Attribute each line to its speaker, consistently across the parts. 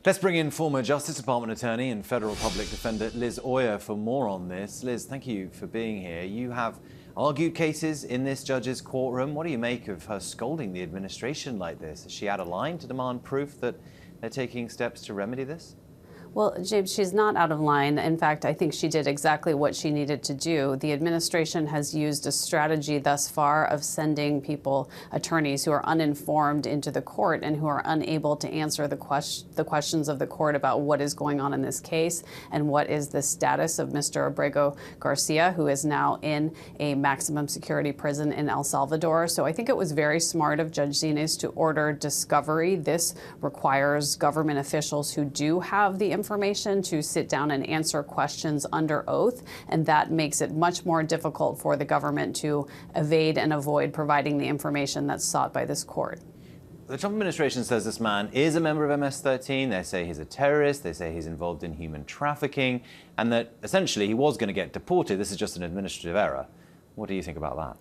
Speaker 1: Let's bring in former Justice Department attorney and federal public defender Liz Oyer for more on this. Liz, thank you for being here. You have argued cases in this judge's courtroom. What do you make of her scolding the administration like this? Is she out of line to demand proof that they're taking steps to remedy this?
Speaker 2: Well, James, she's not out of line. In fact, I think she did exactly what she needed to do. The administration has used a strategy thus far of sending people, attorneys who are uninformed, into the court and who are unable to answer the questions of the court about what is going on in this case and what is the status of Mr. Abrego Garcia, who is now in a maximum security prison in El Salvador. So I think it was very smart of Judge Davis to order discovery. This requires government officials who do have the information to sit down and answer questions under oath, and that makes it much more difficult for the government to evade and avoid providing the information that's sought by this court.
Speaker 1: The Trump administration says this man is a member of MS-13. They say he's a terrorist. They say he's involved in human trafficking, and that essentially he was going to get deported. This is just an administrative error. What do you think about that?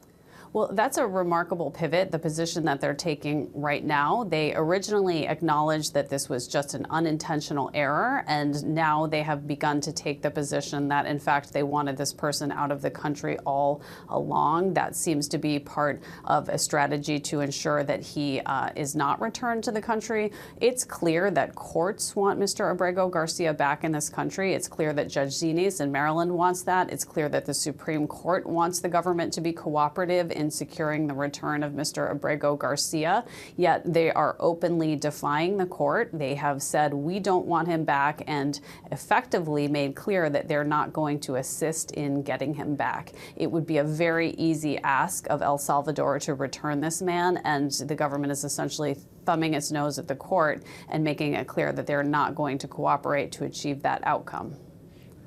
Speaker 2: Well, that's a remarkable pivot, the position that they're taking right now. They originally acknowledged that this was just an unintentional error, and now they have begun to take the position that, in fact, they wanted this person out of the country all along. That seems to be part of a strategy to ensure that he is not returned to the country. It's clear that courts want Mr. Abrego Garcia back in this country. It's clear that Judge Davis in Maryland wants that. It's clear that the Supreme Court wants the government to be cooperative in securing the return of Mr. Abrego Garcia, yet they are openly defying the court. They have said, we don't want him back, and effectively made clear that they're not going to assist in getting him back. It would be a very easy ask of El Salvador to return this man, and the government is essentially thumbing its nose at the court and making it clear that they're not going to cooperate to achieve that outcome.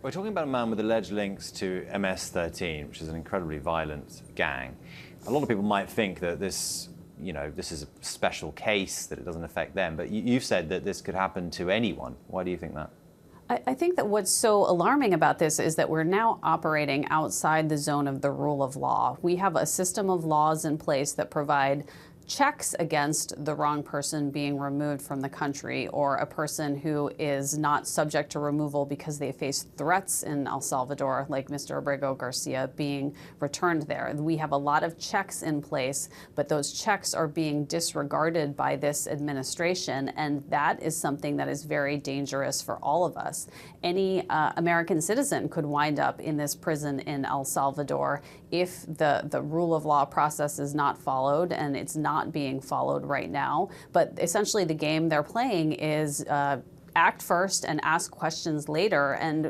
Speaker 1: We're talking about a man with alleged links to MS-13, which is an incredibly violent gang. A lot of people might think that this is a special case, that it doesn't affect them, but you've said that this could happen to anyone. Why do you think that?
Speaker 2: I think that what's so alarming about this is that we're now operating outside the zone of the rule of law. We have a system of laws in place that provide checks against the wrong person being removed from the country, or a person who is not subject to removal because they face threats in El Salvador, like Mr. Abrego Garcia, being returned there. We have a lot of checks in place, but those checks are being disregarded by this administration, and that is something that is very dangerous for all of us. Any American citizen could wind up in this prison in El Salvador if the rule of law process is not followed, and it's not being followed right now. But essentially the game they're playing is act first and ask questions later. And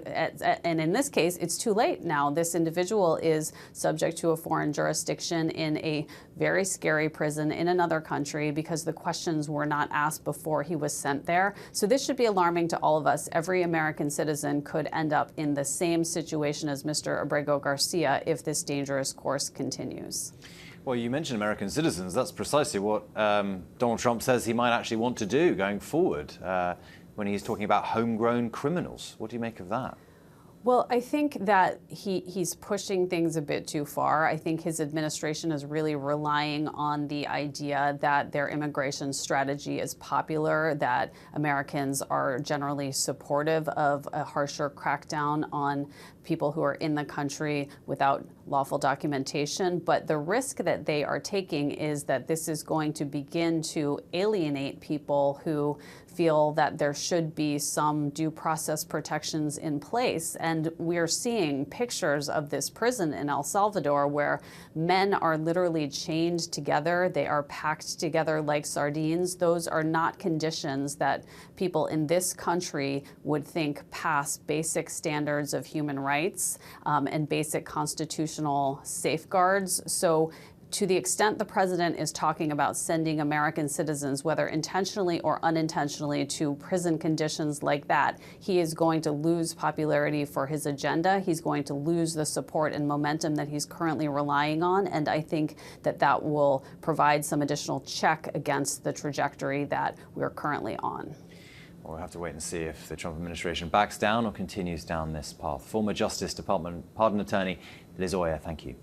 Speaker 2: in this case, it's too late now. This individual is subject to a foreign jurisdiction in a very scary prison in another country because the questions were not asked before he was sent there. So this should be alarming to all of us. Every American citizen could end up in the same situation as Mr. Abrego Garcia if this dangerous course continues.
Speaker 1: Well, you mentioned American citizens. That's precisely what Donald Trump says he might actually want to do going forward when he's talking about homegrown criminals. What do you make of that?
Speaker 2: Well, I think that he's pushing things a bit too far. I think his administration is really relying on the idea that their immigration strategy is popular, that Americans are generally supportive of a harsher crackdown on people who are in the country without lawful documentation. But the risk that they are taking is that this is going to begin to alienate people who feel that there should be some due process protections in place. And we're seeing pictures of this prison in El Salvador where men are literally chained together. They are packed together like sardines. Those are not conditions that people in this country would think pass basic standards of human rights and basic constitutional safeguards. So to the extent the president is talking about sending American citizens, whether intentionally or unintentionally, to prison conditions like that, he is going to lose popularity for his agenda. He's going to lose the support and momentum that he's currently relying on. And I think that that will provide some additional check against the trajectory that we're currently on.
Speaker 1: Well, we'll have to wait and see if the Trump administration backs down or continues down this path. Former Justice Department pardon attorney Liz Oyer, thank you.